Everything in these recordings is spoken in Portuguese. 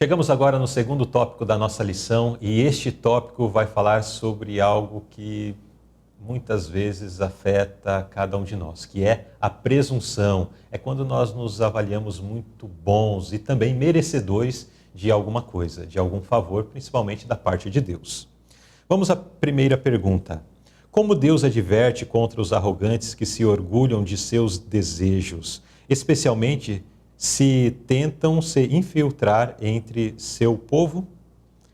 Chegamos agora no segundo tópico da nossa lição e este tópico vai falar sobre algo que muitas vezes afeta cada um de nós, que é a presunção. É quando nós nos avaliamos muito bons e também merecedores de alguma coisa, de algum favor, principalmente da parte de Deus. Vamos à primeira pergunta. Como Deus adverte contra os arrogantes que se orgulham de seus desejos, especialmente se tentam se infiltrar entre seu povo?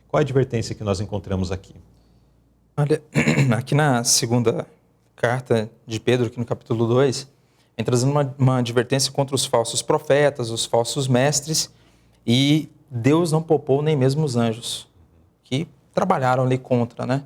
Qual a advertência que nós encontramos aqui? Olha, aqui na segunda carta de Pedro, aqui no capítulo 2, vem trazendo uma advertência contra os falsos profetas, os falsos mestres, e Deus não poupou nem mesmo os anjos, que trabalharam ali contra, né?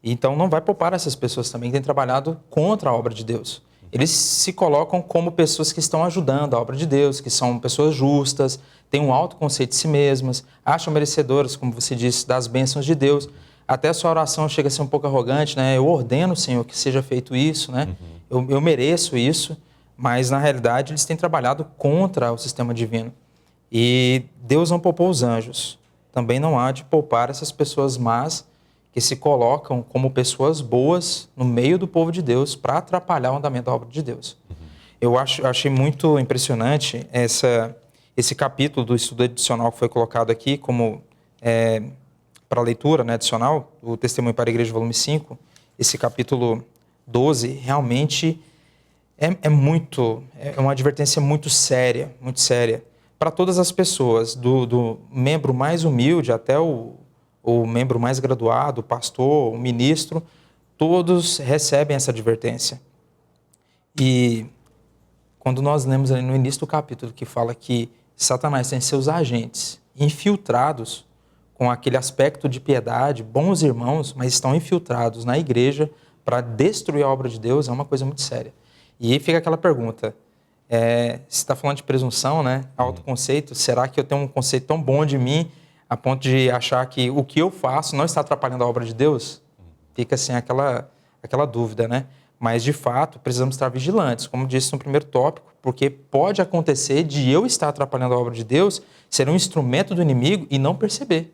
Então não vai poupar essas pessoas também que têm trabalhado contra a obra de Deus. Eles se colocam como pessoas que estão ajudando a obra de Deus, que são pessoas justas, têm um alto conceito de si mesmas, acham merecedoras, como você disse, das bênçãos de Deus. Até a sua oração chega a ser um pouco arrogante, né? Eu ordeno, Senhor, que seja feito isso, né? Eu mereço isso, mas na realidade eles têm trabalhado contra o sistema divino. E Deus não poupou os anjos. Também não há de poupar essas pessoas más que se colocam como pessoas boas no meio do povo de Deus para atrapalhar o andamento da obra de Deus. Eu achei muito impressionante esse capítulo do estudo adicional que foi colocado aqui como para leitura, né, adicional, o Testemunho para a Igreja, volume 5. Esse capítulo 12 realmente é uma advertência muito séria para todas as pessoas, do membro mais humilde até o membro mais graduado, o pastor, o ministro, todos recebem essa advertência. E quando nós lemos ali no início do capítulo que fala que Satanás tem seus agentes infiltrados com aquele aspecto de piedade, bons irmãos, mas estão infiltrados na igreja para destruir a obra de Deus, é uma coisa muito séria. E aí fica aquela pergunta, você está falando de presunção, né? Autoconceito, será que eu tenho um conceito tão bom de mim a ponto de achar que o que eu faço não está atrapalhando a obra de Deus? Fica assim aquela dúvida, né? Mas, de fato, precisamos estar vigilantes, como disse no primeiro tópico, porque pode acontecer de eu estar atrapalhando a obra de Deus, ser um instrumento do inimigo e não perceber.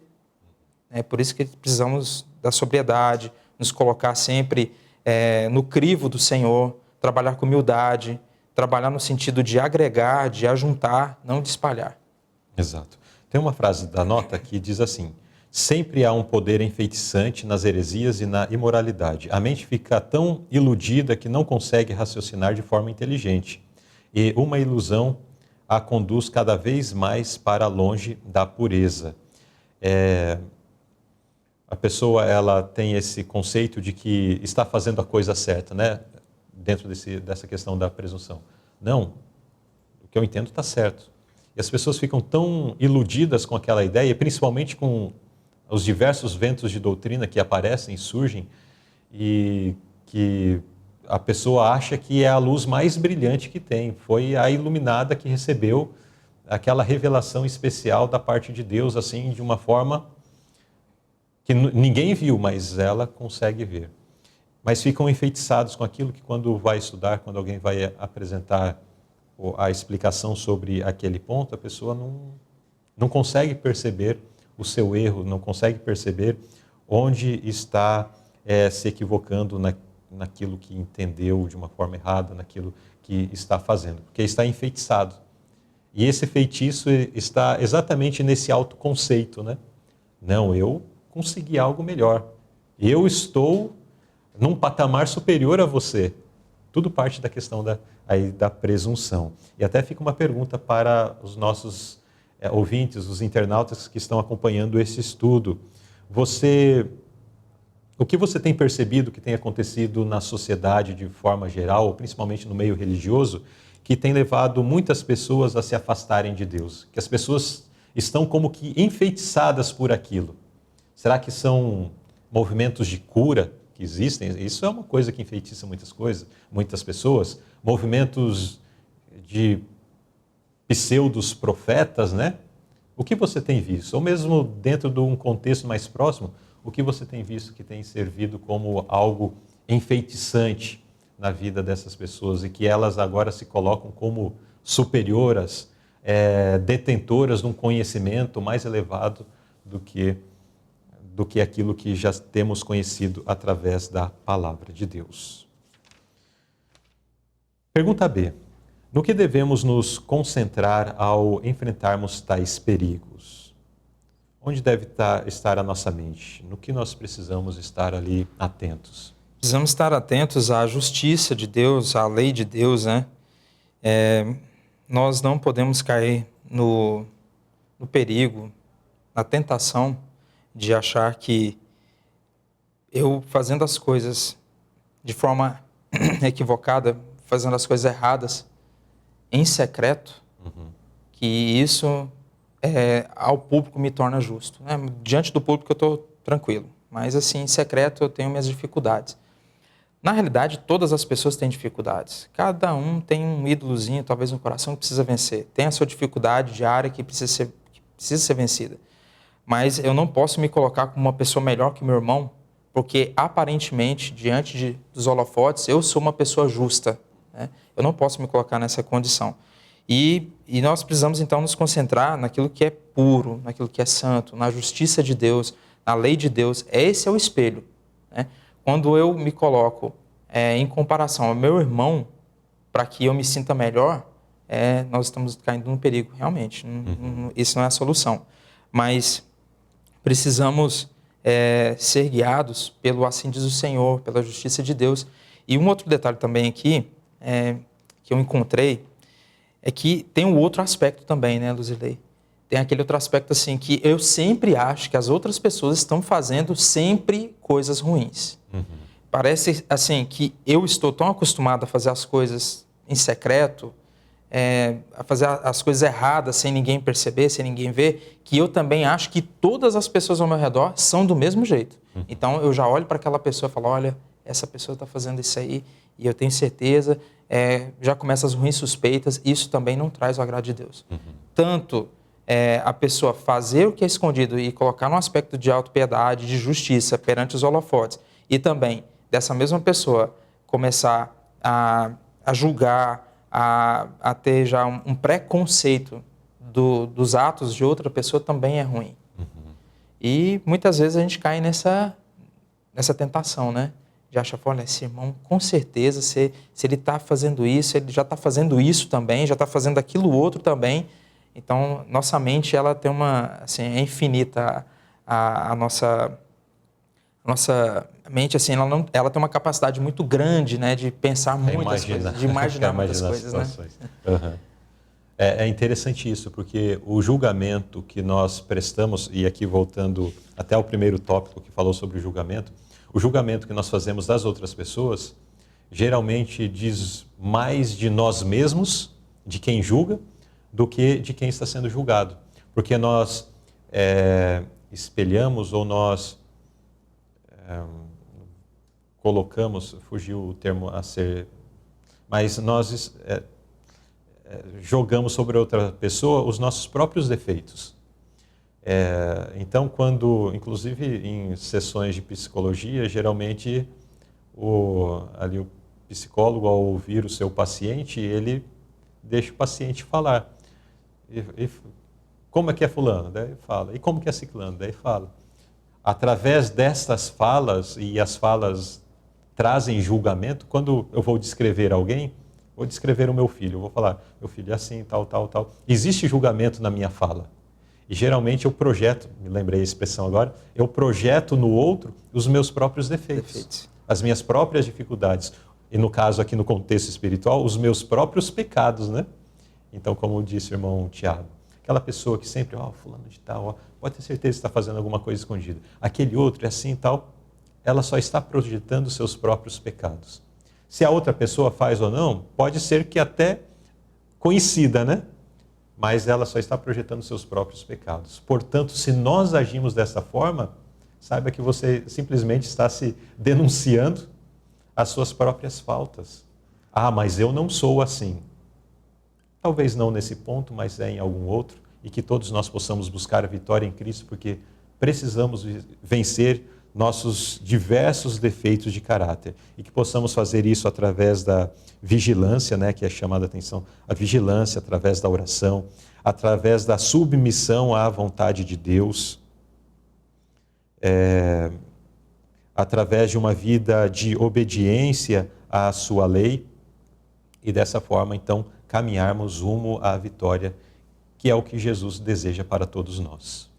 É por isso que precisamos da sobriedade, nos colocar sempre no crivo do Senhor, trabalhar com humildade, trabalhar no sentido de agregar, de ajuntar, não de espalhar. Exato. Tem uma frase da nota que diz assim: sempre há um poder enfeitiçante nas heresias e na imoralidade. A mente fica tão iludida que não consegue raciocinar de forma inteligente. E uma ilusão a conduz cada vez mais para longe da pureza. A pessoa ela tem esse conceito de que está fazendo a coisa certa, né? Dentro dessa questão da presunção. Não, o que eu entendo está certo. E as pessoas ficam tão iludidas com aquela ideia, principalmente com os diversos ventos de doutrina que aparecem, surgem, e que a pessoa acha que é a luz mais brilhante que tem. Foi a iluminada que recebeu aquela revelação especial da parte de Deus, assim, de uma forma que ninguém viu, mas ela consegue ver. Mas ficam enfeitiçados com aquilo que quando vai estudar, quando alguém vai apresentar a explicação sobre aquele ponto, a pessoa não consegue perceber o seu erro, não consegue perceber onde está se equivocando naquilo que entendeu de uma forma errada, naquilo que está fazendo, porque está enfeitiçado. E esse feitiço está exatamente nesse autoconceito, né? Não, eu consegui algo melhor. Eu estou num patamar superior a você. Tudo parte da questão da presunção. E até fica uma pergunta para os nossos ouvintes, os internautas que estão acompanhando esse estudo. O que você tem percebido que tem acontecido na sociedade de forma geral, principalmente no meio religioso, que tem levado muitas pessoas a se afastarem de Deus? Que as pessoas estão como que enfeitiçadas por aquilo. Será que são movimentos de cura que existem? Isso é uma coisa que enfeitiça muitas pessoas. Movimentos de pseudos profetas, né? O que você tem visto? Ou mesmo dentro de um contexto mais próximo, o que você tem visto que tem servido como algo enfeitiçante na vida dessas pessoas e que elas agora se colocam como superioras detentoras de um conhecimento mais elevado do que aquilo que já temos conhecido através da palavra de Deus. Pergunta B. No que devemos nos concentrar ao enfrentarmos tais perigos? Onde deve estar a nossa mente? No que nós precisamos estar ali atentos? Precisamos estar atentos à justiça de Deus, à lei de Deus, né? Nós não podemos cair no perigo, na tentação de achar que eu fazendo as coisas de forma equivocada, fazendo as coisas erradas, em secreto, que isso ao público me torna justo. Né? Diante do público eu estou tranquilo, mas assim, em secreto eu tenho minhas dificuldades. Na realidade, todas as pessoas têm dificuldades. Cada um tem um ídolozinho, talvez no coração, que precisa vencer. Tem a sua dificuldade diária que precisa ser vencida. Mas eu não posso me colocar como uma pessoa melhor que meu irmão, porque aparentemente, diante dos holofotes, eu sou uma pessoa justa. Né? Eu não posso me colocar nessa condição. E nós precisamos, então, nos concentrar naquilo que é puro, naquilo que é santo, na justiça de Deus, na lei de Deus. Esse é o espelho. Né? Quando eu me coloco em comparação ao meu irmão, para que eu me sinta melhor, nós estamos caindo num perigo, realmente. Isso não é a solução. Mas precisamos ser guiados pelo assim diz o Senhor, pela justiça de Deus. E um outro detalhe também aqui, que eu encontrei, é que tem um outro aspecto também, né, Luzilei? Tem aquele outro aspecto assim, que eu sempre acho que as outras pessoas estão fazendo sempre coisas ruins. Parece assim que eu estou tão acostumado a fazer as coisas em secreto, a fazer as coisas erradas sem ninguém perceber, sem ninguém ver, que eu também acho que todas as pessoas ao meu redor são do mesmo jeito. Então eu já olho para aquela pessoa e falo, olha, essa pessoa está fazendo isso aí e eu tenho certeza, já começam as ruins suspeitas, isso também não traz o agrado de Deus. Tanto a pessoa fazer o que é escondido e colocar num aspecto de autopiedade, de justiça perante os holofotes, e também dessa mesma pessoa começar a julgar, a ter já um preconceito dos atos de outra pessoa também é ruim. E muitas vezes a gente cai nessa tentação, né? De achar, olha, esse irmão, com certeza, se ele está fazendo isso, ele já está fazendo isso também, já está fazendo aquilo outro também. Então, nossa mente, ela tem assim, é infinita. A nossa mente, assim, ela tem uma capacidade muito grande, né, de pensar muitas coisas, de imaginar muitas coisas, né? É interessante isso, porque o julgamento que nós prestamos, e aqui voltando até ao primeiro tópico que falou sobre o julgamento que nós fazemos das outras pessoas, geralmente diz mais de nós mesmos, de quem julga, do que de quem está sendo julgado. Porque nós espelhamos ou nós colocamos, fugiu o termo a ser, mas nós jogamos sobre outra pessoa os nossos próprios defeitos. Então, inclusive em sessões de psicologia, geralmente o psicólogo, ao ouvir o seu paciente, ele deixa o paciente falar. Como é que é fulano? Daí fala. E como que é ciclano? Daí fala. Através destas falas, e as falas trazem julgamento, quando eu vou descrever alguém, vou descrever o meu filho, eu vou falar, meu filho é assim, tal, tal, tal. Existe julgamento na minha fala. E geralmente eu projeto, me lembrei a expressão agora, eu projeto no outro os meus próprios defeitos. As minhas próprias dificuldades. E no caso aqui no contexto espiritual, os meus próprios pecados, né? Então, como disse o irmão Tiago, aquela pessoa que sempre, fulano de tal, pode ter certeza que está fazendo alguma coisa escondida. Aquele outro é assim e tal, ela só está projetando os seus próprios pecados. Se a outra pessoa faz ou não, pode ser que até conhecida, né? Mas ela só está projetando seus próprios pecados. Portanto, se nós agimos dessa forma, saiba que você simplesmente está se denunciando as suas próprias faltas. Mas eu não sou assim. Talvez não nesse ponto, mas em algum outro, e que todos nós possamos buscar a vitória em Cristo, porque precisamos vencer nossos diversos defeitos de caráter e que possamos fazer isso através da vigilância, né, que é chamada a atenção, a vigilância através da oração, através da submissão à vontade de Deus, através de uma vida de obediência à sua lei e dessa forma, então, caminharmos rumo à vitória, que é o que Jesus deseja para todos nós.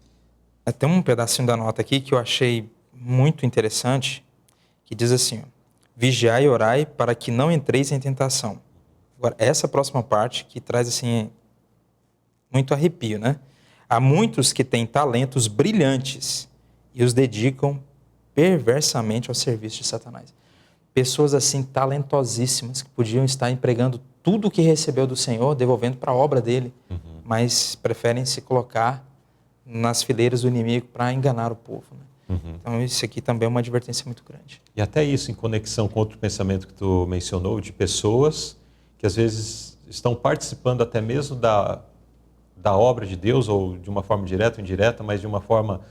Tem um pedacinho da nota aqui que eu achei muito interessante, que diz assim, ó, vigiai e orai para que não entreis em tentação. Agora, essa próxima parte que traz assim muito arrepio, né? Há muitos que têm talentos brilhantes e os dedicam perversamente ao serviço de Satanás. Pessoas assim talentosíssimas que podiam estar empregando tudo o que recebeu do Senhor, devolvendo para a obra dele, mas preferem se colocar nas fileiras do inimigo para enganar o povo, né? Então isso aqui também é uma advertência muito grande. E até isso em conexão com outro pensamento que tu mencionou, de pessoas que às vezes estão participando até mesmo da obra de Deus, ou de uma forma direta ou indireta, mas de uma forma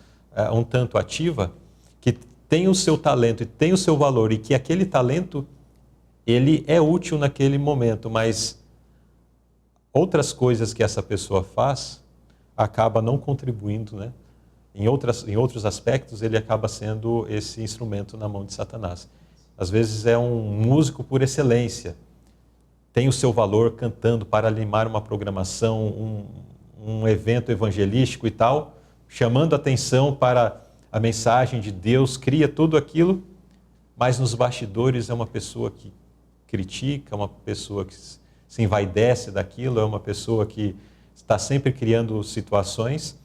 um tanto ativa, que tem o seu talento e tem o seu valor, e que aquele talento ele é útil naquele momento, mas outras coisas que essa pessoa faz acaba não contribuindo, né? Em outros aspectos, ele acaba sendo esse instrumento na mão de Satanás. Às vezes é um músico por excelência, tem o seu valor cantando para animar uma programação, um evento evangelístico e tal, chamando atenção para a mensagem de Deus, cria tudo aquilo, mas nos bastidores é uma pessoa que critica, uma pessoa que se envaidece daquilo, é uma pessoa que está sempre criando situações.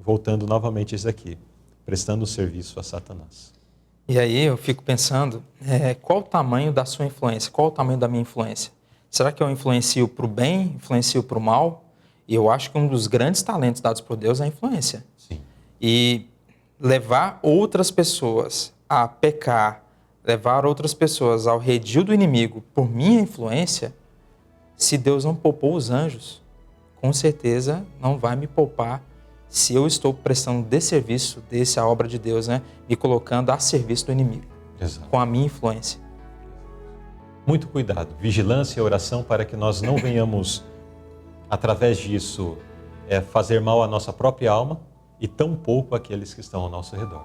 Voltando novamente a isso aqui, prestando serviço a Satanás. E aí eu fico pensando, qual o tamanho da sua influência? Qual o tamanho da minha influência? Será que eu influencio para o bem, influencio para o mal? E eu acho que um dos grandes talentos dados por Deus é a influência. Sim. E levar outras pessoas a pecar, levar outras pessoas ao redil do inimigo por minha influência, se Deus não poupou os anjos, com certeza não vai me poupar se eu estou prestando desserviço dessa obra de Deus, né? Me colocando a serviço do inimigo. Exato. Com a minha influência. Muito cuidado, vigilância e oração para que nós não venhamos, através disso, fazer mal à nossa própria alma e tampouco àqueles que estão ao nosso redor.